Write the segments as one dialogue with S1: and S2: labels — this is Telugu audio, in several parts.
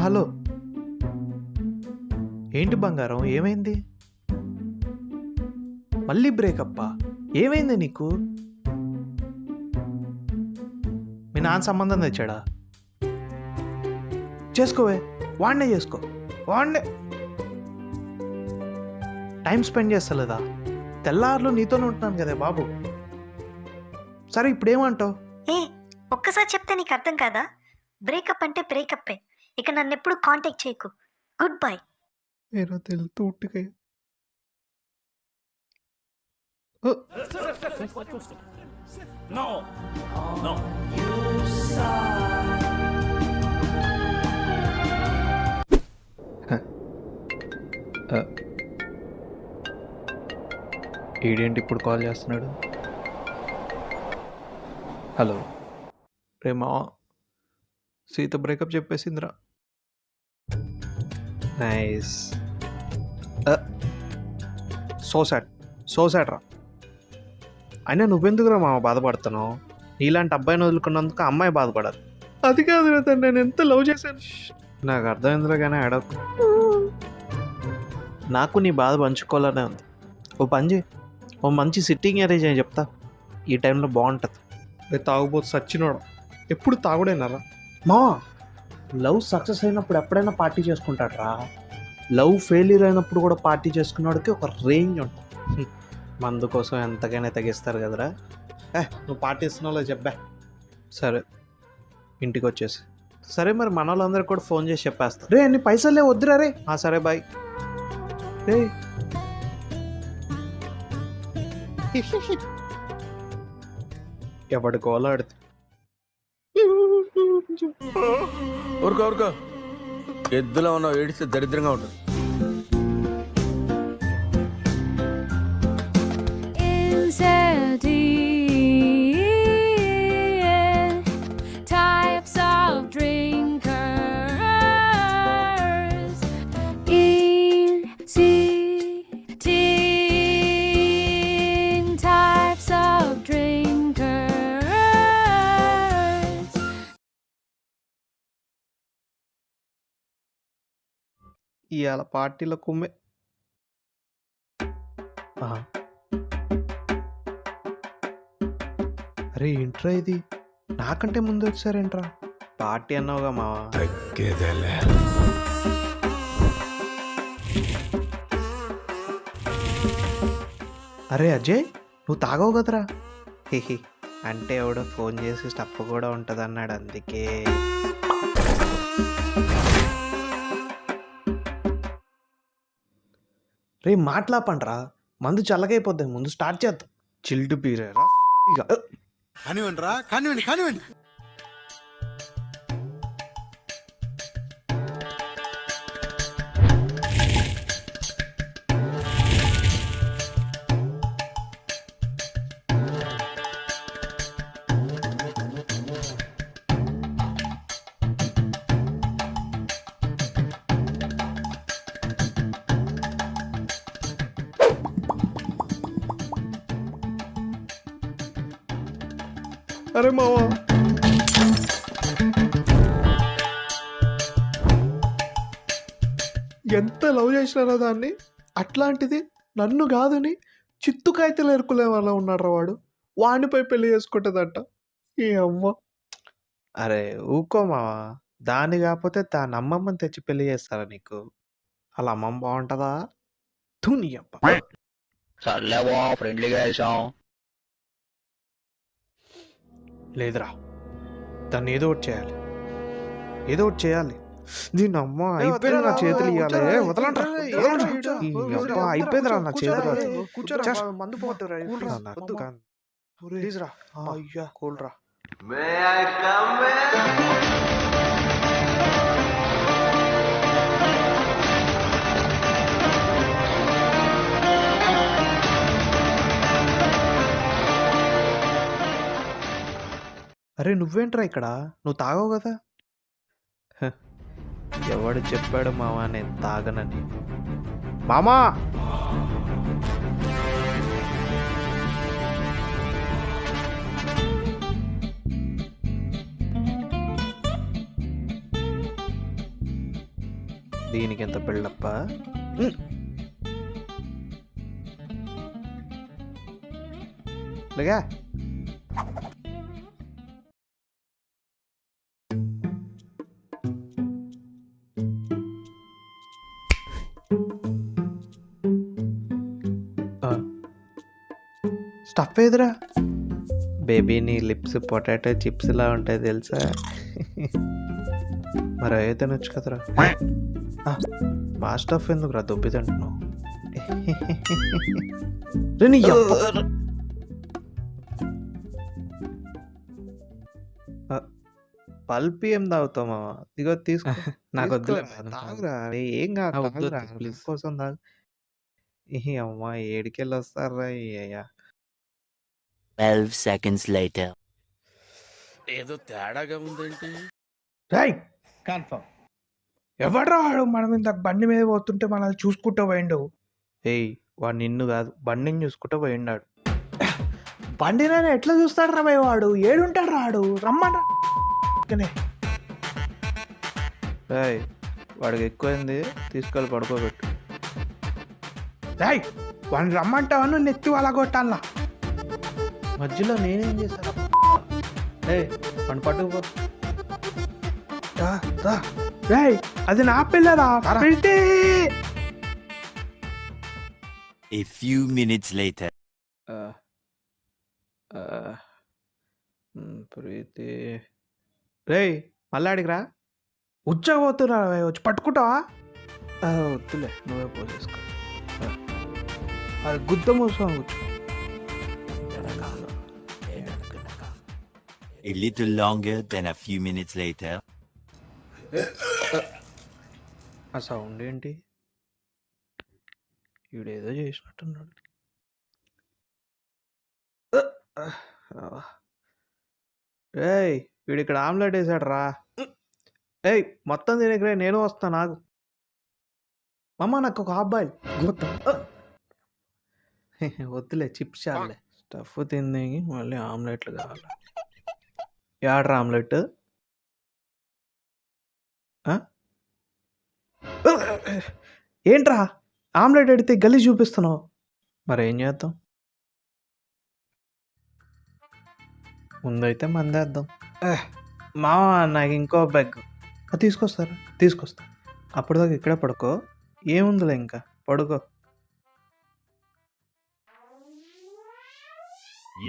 S1: హలో. ఏంటి బంగారం, ఏమైంది? మళ్ళీ బ్రేకప్పా? ఏమైంది నీకు? మీ నాన్న సంబంధం తెచ్చాడా? చేసుకోవే, వాడినే చేసుకో. వాడినే టైం స్పెండ్ చేస్తలేదా? తెల్లారులు నీతోనే ఉంటున్నాను కదే బాబు. సరే ఇప్పుడు ఏమంటావు?
S2: ఒక్కసారి చెప్తే నీకు అర్థం కాదా? బ్రేకప్ అంటే బ్రేకప్పే. ఇక నన్ను ఎప్పుడు కాంటాక్ట్ చేయకు. Good bye.
S1: मेरा दिल टूट गया.
S3: No, no.
S1: ఈడేంటి ఇప్పుడు కాల్ చేస్తున్నాడు? హలో. రేమా, సీత బ్రేకప్ చెప్పేసిందిరా. నైస్. సో సాడ్ రా. అయినా నువ్వెందుకురా మామ బాధపడుతున్నావు? నీలాంటి అబ్బాయిని వదులుకున్నందుకు అమ్మాయి బాధపడదు. అది కాదు కదా, నేను ఎంత లవ్ చేశాను. నాకు అర్థమైందిరా కానీ అడగకు. నాకు నీ బాధ పంచుకోవాలనే ఉంది. ఓ పని చేయి, ఓ మంచి సిట్టింగ్ అరేంజ్ అని చెప్తా. ఈ టైంలో బాగుంటుంది. తాగుబోతు సచ్చినోడు ఎప్పుడు తాగుడేనారా మావా? లవ్ సక్సెస్ అయినప్పుడు ఎప్పుడైనా పార్టీ చేసుకుంటాడు రా. లవ్ ఫెయిల్యూర్ అయినప్పుడు కూడా పార్టీ చేసుకున్నవాడికి ఒక రేంజ్ ఉంటుంది. మందు కోసం ఎంతకైనా తెగిస్తారు కదరా. నువ్వు పార్టీ ఇస్తున్నావు చెప్పా. సరే ఇంటికి వచ్చేసి. సరే మరి మన వాళ్ళందరికీ కూడా ఫోన్ చేసి చెప్పేస్తా. రే నీ పైసలే వద్దురా రే. సరే బాయ్ రే. ఎవడి గోలాడితే
S4: ఊరుకో ఎద్దులో ఉన్నావు, ఏడిస్తే దరిద్రంగా ఉంటుంది.
S1: ఇవాళ పార్టీలో కుమ్మే. అరే ఏంట్రా ఇది, నాకంటే ముందు వచ్చారేంట్రా? పార్టీ అన్నావుగా మావా. అరే అజయ్, నువ్వు తాగవు కదరా? హిహి, అంటే ఎవడో ఫోన్ చేసి స్టఫ్ కూడా ఉంటుంది అన్నాడు, అందుకే. రే మాట్లాపండ్రా, మందు చల్లగైపోద్ది. ముందు స్టార్ట్ చేద్దాం. చిల్డ్ బీరేరా ఇక.
S4: కానివ్వండి.
S1: అరే మావా, ఎంత లవ్ చేసినారా దాన్ని. అట్లాంటిది నన్ను కాదని చిత్తుకాయతలు ఎరుకులే వాళ్ళ ఉన్నాడు రా వాడు. వాడిపై పెళ్లి చేసుకుంటుందంట. ఏ అవ్వ. అరే ఊకో మావా, దాన్ని కాకపోతే దాని అమ్మమ్మని తెచ్చి పెళ్లి చేస్తారా నీకు? అలా అమ్మమ్మ బాగుంటుందా? తుని అబ్బా. లేదురా, దాన్ని ఏదో ఒకటి చేయాలి. దీని అమ్మ అయిపోయింది, నా చేతులు ఇవ్వాలి. వదలండి, అయిపోయిందిరా నా చేతులు. మందు పోతురా. అయ్యా కూల్రా. అరే నువ్వేంట్రా ఇక్కడ? నువ్వు తాగవు కదా? ఎవడు చెప్పాడు మావా నేను తాగనని? మామా దీనికి ఎంత బిల్డప్ప. లేగా స్టఫ్ ఏదిరా? బేబీ నీ లిప్స్ పొటాటో చిప్స్ లా ఉంటాయి తెలుసా. మరి అవి తినొచ్చు కదరా. మా స్టఫ్ ఎందుకు రా దొబ్బి తింటున్నావు? రే నీ యబ్బ. పల్పి ఏం తాగుతావు మామ? ఇగో తీసుకో. నాకు వద్దులే. తాగురా. ఏం కాదు తాగురా. ప్లీజ్ కోసం తాగు. ఈ అమ్మ ఏడికెళ్ళి వస్తారా అయ్యా.
S5: 12 seconds later.
S4: ఏదో తేడాగా ఉందేంటి?
S6: Right confirm. ఎవడ్రా వాడు మనం ఇంత బండి మీద పోతుంటే మనల్ని చూసుకుంటూ పోయిండు.
S1: ఏయ్ వాడు నిన్ను కాదు బండిని చూసుకుంటూ పోయిండాడు.
S6: బండినైనా ఎట్లా చూస్తాడు రా భయ్ వాడు? ఏడుంటాడు రాడు రమ్మన్నా.
S1: ఏయ్ వాడికి ఎక్కువైంది, తీసుకెళ్ళి పడుకోబెట్టు.
S6: రైట్ వాడిని రమ్మంటావా నువ్వు నెత్తి వాళ్ళ కొట్టాలనా?
S1: మధ్యలో నేనేం చేశాను? ఏయ్ వాడిని పట్టుకుపో.
S6: రేయ్ అది నా పిల్లరా. పెడితే
S5: A few minutes later.
S1: ప్రీతి రేయ్ మళ్ళీ అడిగిరా.
S6: ఉచ్చపోతున్నా వచ్చి పట్టుకుంటావా?
S1: వద్దులే నువ్వే పోసేసుకో.
S6: అది గుద్ద మూసుకొని కూర్చో.
S5: A little longer than a few minutes later.
S1: ఆ సౌండ్ ఏంటి? వీడేదో చేసినట్టున్నాడు. ఏయ్ వీడు ఇక్కడ ఆమ్లెట్ వేసాడు రా. ఏయ్ మొత్తం తినకరే, నేను వస్తాను నాకు. మమ్మ నాకు ఒక హాఫ్ బాయిల్. వద్దులే చిప్స్ చాలే. స్టఫ్ తింది మళ్ళీ ఆమ్లెట్లు కావాలి. యాడ్రా ఆమ్లెట్? ఏంట్రా ఆమ్లెట్ ఎడితే గల్లీ చూపిస్తున్నావు? మరి ఏం చేద్దాం? ముందైతే మందేద్దాం. మామ నాకు ఇంకో బ్యాగ్ తీసుకొస్తారా? తీసుకొస్తా. అప్పటిదాకా ఇక్కడే పడుకో. ఏముందిలే ఇంకా పడుకో.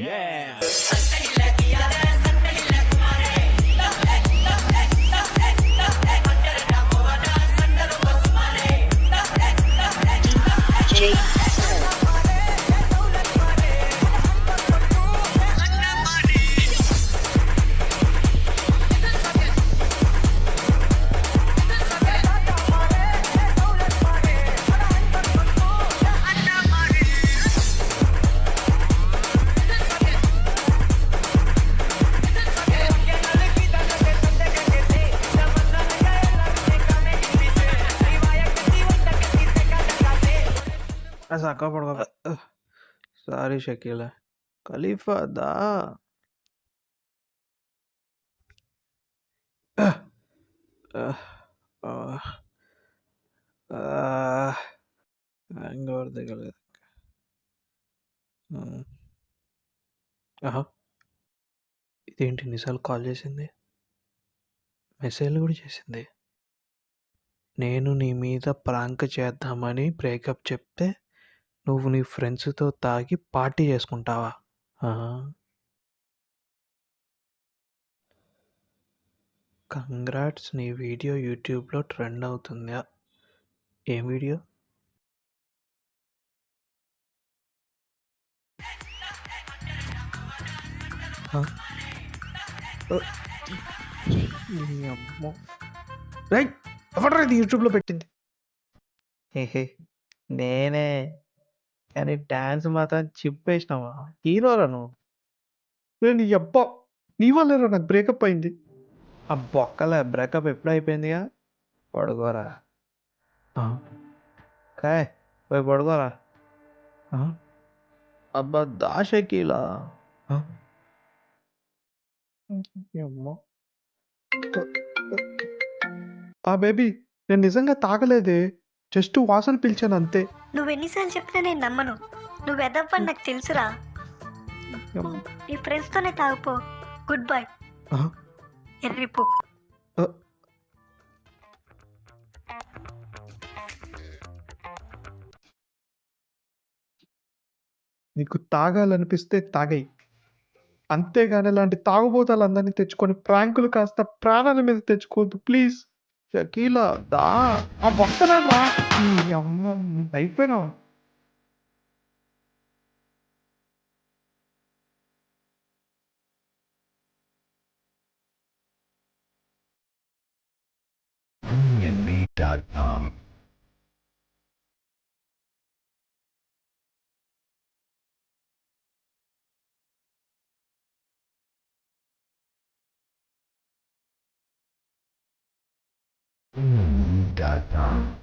S3: Yeah.
S1: చక్కగా పడుకో. సారీ షకీల. ఖలీఫా దా. హ్యాంగోవర్ దిగలేదు. ఇదేంటి ఎన్నిసార్లు కాల్ చేసింది, మెసేజ్లు కూడా చేసింది. నేను నీ మీద ప్రాంక్ చేద్దామని బ్రేకప్ చెప్తే నువ్వు నీ ఫ్రెండ్స్తో తాగి పార్టీ చేసుకుంటావా? కంగ్రాట్స్, నీ వీడియో యూట్యూబ్లో ట్రెండ్ అవుతుందా? ఏం వీడియో?
S6: రైట్ ఎవడరా ఇది యూట్యూబ్లో పెట్టింది?
S1: హే నేనే, కానీ డ్యాన్స్ మాత్రం చిప్పేసినావా? హీరోరా నువ్వు.
S6: నేను ఎప్ప నీ వల్లేరా నాకు బ్రేకప్ అయింది.
S1: ఆ బొక్కలే బ్రేకప్ ఎప్పుడు అయిపోయిందిగా. పడుకోరా. కాయ్ పోయి పడుకోరా. అబ్బా దాషకీలా.
S6: ఆ బేబీ
S1: నేను నిజంగా తాగలేదే. జస్ట్ వాసన పిలిచాను అంతే.
S2: నువ్వు ఎన్నిసార్లు చెప్పినా నేను నమ్మను. నువ్వు ఎదవ్వని నాకు తెలుసురా. నీ ఫ్రెండ్స్తోనే తాగిపో. Good bye.
S1: ఆ,
S2: ఎర్రిపో.
S1: ఆ, నీకు తాగాలనిపిస్తే తాగేయి. అంతేగాని ఇలాంటి తాగుబోతాలందరినీ తెచ్చుకొని ప్రాంకులు కాస్త ప్రాణాల మీద తెచ్చుకోవద్దు ప్లీజ్. షకీలా దా వస్తున్నాను రా. ఈ అమ్మ అయిపోయినావు.
S7: Me.com. .com.